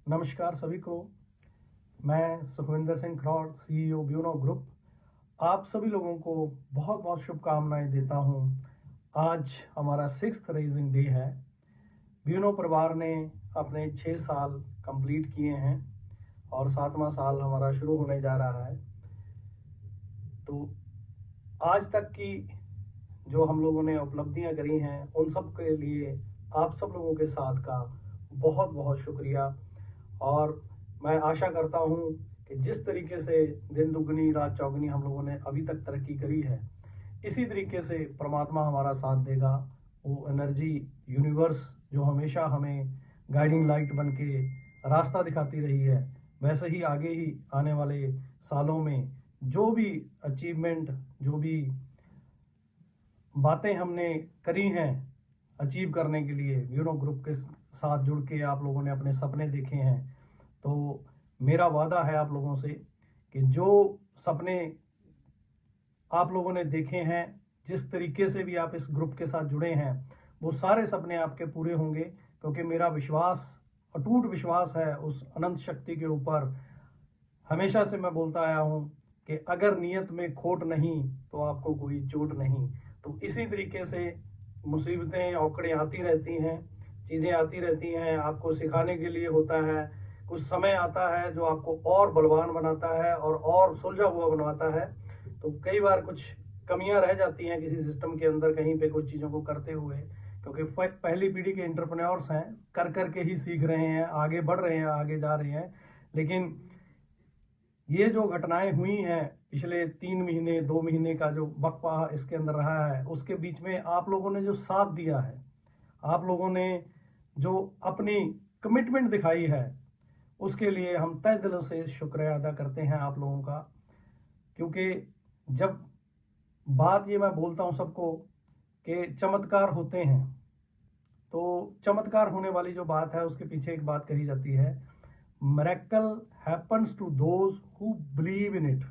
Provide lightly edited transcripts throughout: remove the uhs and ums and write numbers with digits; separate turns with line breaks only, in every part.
नमस्कार सभी को। मैं Sukhwinder Singh Kharaud, CEO Bueno group, आप सभी लोगों को बहुत बहुत शुभकामनाएं देता हूं। आज हमारा 6th रेजिंग डे है। ब्यूनो परिवार ने अपने 6 साल कंप्लीट किए हैं और 7वां साल हमारा शुरू होने जा रहा है। तो आज तक की जो हम लोगों ने उपलब्धियां करी हैं, उन सब के लिए आप सब लोगों के साथ का बहुत बहुत शुक्रिया। और मैं आशा करता हूं कि जिस तरीके से दिन दुगनी रात चौगनी हम लोगों ने अभी तक तरक्की करी है, इसी तरीके से परमात्मा हमारा साथ देगा। वो एनर्जी यूनिवर्स जो हमेशा हमें गाइडिंग लाइट बन के रास्ता दिखाती रही है, वैसे ही आगे ही आने वाले सालों में जो भी अचीवमेंट, जो भी बातें हमने करी हैं अचीव करने के लिए, ब्यूनो ग्रुप के साथ जुड़ के आप लोगों ने अपने सपने देखे हैं, तो मेरा वादा है आप लोगों से कि जो सपने आप लोगों ने देखे हैं, जिस तरीके से भी आप इस ग्रुप के साथ जुड़े हैं, वो सारे सपने आपके पूरे होंगे। क्योंकि मेरा विश्वास, अटूट विश्वास है उस अनंत शक्ति के ऊपर। हमेशा से मैं बोलता आया हूँ कि अगर नियत में खोट नहीं तो आपको कोई चोट नहीं। तो इसी तरीके से मुसीबतें औकड़ें आती रहती हैं, चीज़ें आती रहती हैं, आपको सिखाने के लिए होता है। कुछ समय आता है जो आपको और बलवान बनाता है और सुलझा हुआ बनवाता है। तो कई बार कुछ कमियां रह जाती हैं किसी सिस्टम के अंदर, कहीं पे कुछ चीज़ों को करते हुए, क्योंकि पहली पीढ़ी के एंटरप्रेन्योर्स हैं, कर कर के ही सीख रहे हैं, आगे बढ़ रहे हैं, आगे जा रहे हैं। लेकिन ये जो घटनाएं हुई हैं पिछले 3 महीने 2 महीने का जो वक्फा इसके अंदर रहा है, उसके बीच में आप लोगों ने जो साथ दिया है, आप लोगों ने जो अपनी कमिटमेंट दिखाई है, उसके लिए हम तहे दिलों से शुक्रिया अदा करते हैं आप लोगों का। क्योंकि जब बात ये मैं बोलता हूँ सबको कि चमत्कार होते हैं, तो चमत्कार होने वाली जो बात है उसके पीछे एक बात कही जाती है, miracle happens to those who believe in it.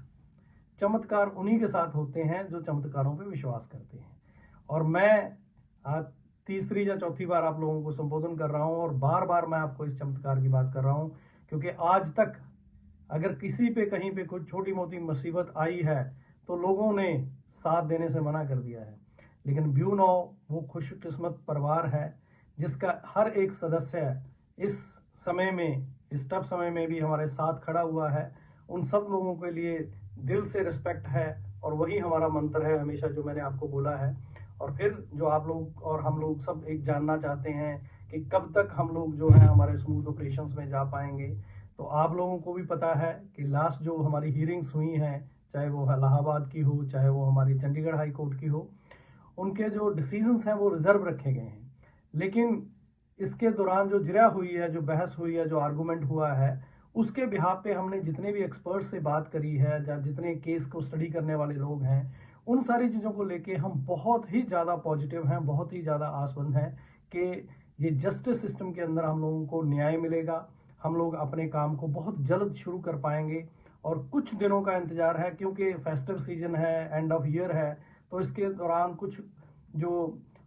चमत्कार उन्हीं के साथ होते हैं जो चमत्कारों पे विश्वास करते हैं। और मैं आज तीसरी या चौथी बार आप लोगों को संबोधन कर रहा हूं और बार बार मैं आपको इस चमत्कार की बात कर रहा हूं, क्योंकि आज तक अगर किसी पे कहीं पे कुछ छोटी मोटी मुसीबत आई है तो लोगों ने साथ देने से मना कर दिया है। लेकिन ब्यूनो वो खुशकिस्मत परिवार है जिसका हर एक सदस्य इस समय में, इस टफ समय में भी हमारे साथ खड़ा हुआ है। उन सब लोगों के लिए दिल से रिस्पेक्ट है और वही हमारा मंत्र है हमेशा, जो मैंने आपको बोला है। और फिर जो आप लोग और हम लोग सब एक जानना चाहते हैं कि कब तक हम लोग जो है हमारे स्मूथ ऑपरेशंस में जा पाएंगे। तो आप लोगों को भी पता है कि लास्ट जो हमारी हियरिंग्स हुई हैं, चाहे वो इलाहाबाद की हो, चाहे वो हमारी चंडीगढ़ हाई कोर्ट की हो, उनके जो डिसीजंस हैं वो रिजर्व रखे गए हैं। लेकिन इसके दौरान जो जिरह हुई है, जो बहस हुई है, जो आर्गूमेंट हुआ है, उसके बिहाफ पे हमने जितने भी एक्सपर्ट से बात करी है, या जितने केस को स्टडी करने वाले लोग हैं, उन सारी चीज़ों को लेके हम बहुत ही ज़्यादा पॉजिटिव हैं, बहुत ही ज़्यादा आशावादी हैं कि ये जस्टिस सिस्टम के अंदर हम लोगों को न्याय मिलेगा। हम लोग अपने काम को बहुत जल्द शुरू कर पाएंगे। और कुछ दिनों का इंतजार है, क्योंकि फेस्टिव सीजन है, एंड ऑफ ईयर है, तो इसके दौरान कुछ जो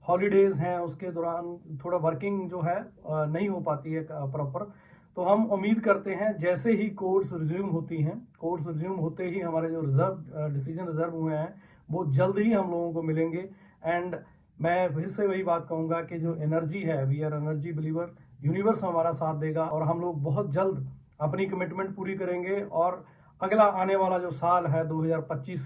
हॉलीडेज हैं उसके दौरान थोड़ा वर्किंग जो है नहीं हो पाती है प्रॉपर। तो हम उम्मीद करते हैं जैसे ही कोर्ट्स रिज्यूम होती हैं, कोर्ट्स रिज्यूम होते ही हमारे जो डिसीजन रिजर्व हुए हैं वो जल्द ही हम लोगों को मिलेंगे। एंड मैं फिर से वही बात कहूँगा कि जो एनर्जी है, we are energy believer, universe हमारा साथ देगा और हम लोग बहुत जल्द अपनी कमिटमेंट पूरी करेंगे। और अगला आने वाला जो साल है 2025,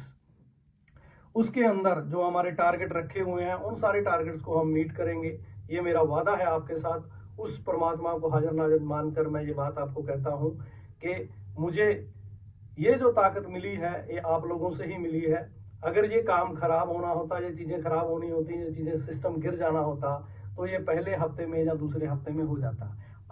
उसके अंदर जो हमारे टारगेट रखे हुए हैं, उन सारे टारगेट्स को हम मीट करेंगे। ये मेरा वादा है आपके साथ। उस परमात्मा को हाजिर नाजिर मानकर मैं ये बात आपको कहता हूँ कि मुझे ये जो ताकत मिली है ये आप लोगों से ही मिली है। अगर ये काम खराब होना होता, ये चीज़ें खराब होनी होती, ये चीज़ें सिस्टम गिर जाना होता, तो ये पहले हफ्ते में या दूसरे हफ्ते में हो जाता।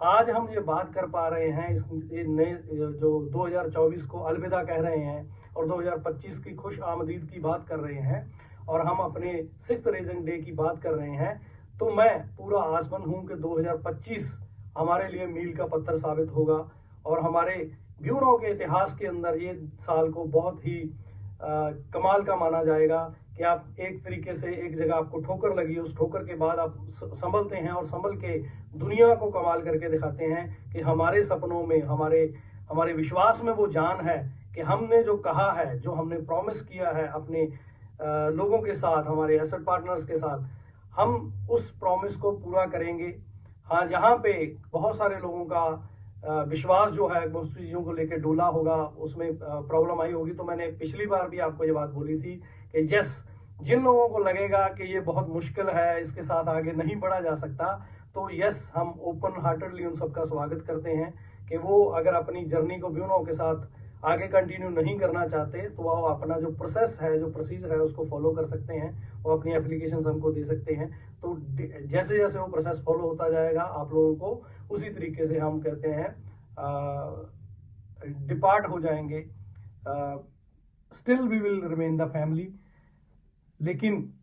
आज हम ये बात कर पा रहे हैं, इस नए जो 2024 को अलविदा कह रहे हैं और 2025 की खुश आमदीद की बात कर रहे हैं, और हम अपने 6th रेजिंग डे की बात कर रहे हैं, तो मैं पूरा आसमंद हूं कि 2025 हमारे लिए मील का पत्थर साबित होगा और हमारे ब्यूरो के इतिहास के अंदर ये साल को बहुत ही कमाल का माना जाएगा कि आप एक तरीके से एक जगह आपको ठोकर लगी, उस ठोकर के बाद आप संभलते हैं और संभल के दुनिया को कमाल करके दिखाते हैं कि हमारे सपनों में, हमारे विश्वास में वो जान है कि हमने जो कहा है, जो हमने प्रॉमिस किया है अपने लोगों के साथ, हमारे एसेट पार्टनर्स के साथ, हम उस प्रॉमिस को पूरा करेंगे। हाँ, जहाँ पे बहुत सारे लोगों का विश्वास जो है उस चीज़ों को लेकर डोला होगा, उसमें प्रॉब्लम आई होगी, तो मैंने पिछली बार भी आपको ये बात बोली थी कि जिन लोगों को लगेगा कि ये बहुत मुश्किल है, इसके साथ आगे नहीं बढ़ा जा सकता, तो हम ओपन हार्टेडली उन सबका स्वागत करते हैं कि वो अगर अपनी जर्नी को ब्यूनो के साथ आगे कंटिन्यू नहीं करना चाहते तो वो अपना जो प्रोसेस है, जो प्रोसीजर है, उसको फॉलो कर सकते हैं। वो अपनी एप्लीकेशन हमको दे सकते हैं। तो जैसे जैसे वो प्रोसेस फॉलो होता जाएगा, आप लोगों को उसी तरीके से हम कहते हैं डिपार्ट हो जाएंगे। Still we will remain the family. लेकिन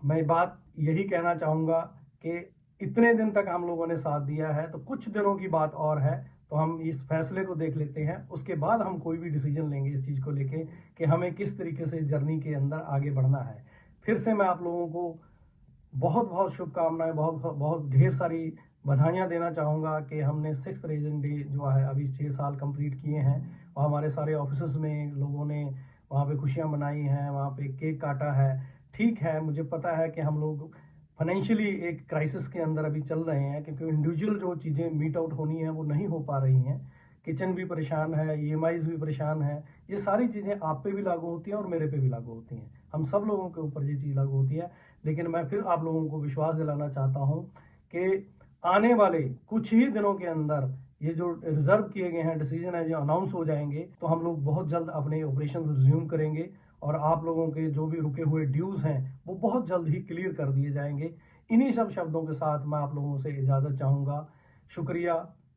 मैं बात यही कहना चाहूँगा कि इतने दिन तक हम लोगों ने साथ दिया है, तो कुछ दिनों की बात और है, तो हम इस फैसले को देख लेते हैं, उसके बाद हम कोई भी डिसीजन लेंगे इस चीज़ को लेके कि हमें किस तरीके से जर्नी के अंदर आगे बढ़ना है। फिर से मैं आप लोगों को बहुत बहुत शुभकामनाएं, बहुत बहुत ढेर सारी बधाइयाँ देना चाहूँगा कि हमने 6th रेजिडेंट डे जो है अभी 6 साल कंप्लीट किए हैं और हमारे सारे ऑफिस में लोगों ने वहाँ पे खुशियाँ मनाई हैं, वहाँ पे केक काटा है। ठीक है, मुझे पता है कि हम लोग फाइनेंशियली एक क्राइसिस के अंदर अभी चल रहे हैं, क्योंकि इंडिविजुअल जो चीज़ें मीट आउट होनी है वो नहीं हो पा रही हैं। किचन भी परेशान है, EMIs भी परेशान है। ये सारी चीज़ें आप पे भी लागू होती हैं और मेरे पे भी लागू होती हैं। हम सब लोगों के ऊपर ये चीज़ लागू होती है। लेकिन मैं फिर आप लोगों को विश्वास दिलाना चाहता हूँ कि आने वाले कुछ ही दिनों के अंदर ये जो रिजर्व किए गए हैं डिसीजन है, जो अनाउंस हो जाएंगे, तो हम लोग बहुत जल्द अपने ऑपरेशन रिज्यूम करेंगे और आप लोगों के जो भी रुके हुए ड्यूज़ हैं वो बहुत जल्द ही क्लियर कर दिए जाएंगे। इन्हीं सब शब्दों के साथ मैं आप लोगों से इजाज़त चाहूँगा। शुक्रिया,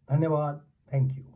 धन्यवाद, थैंक यू।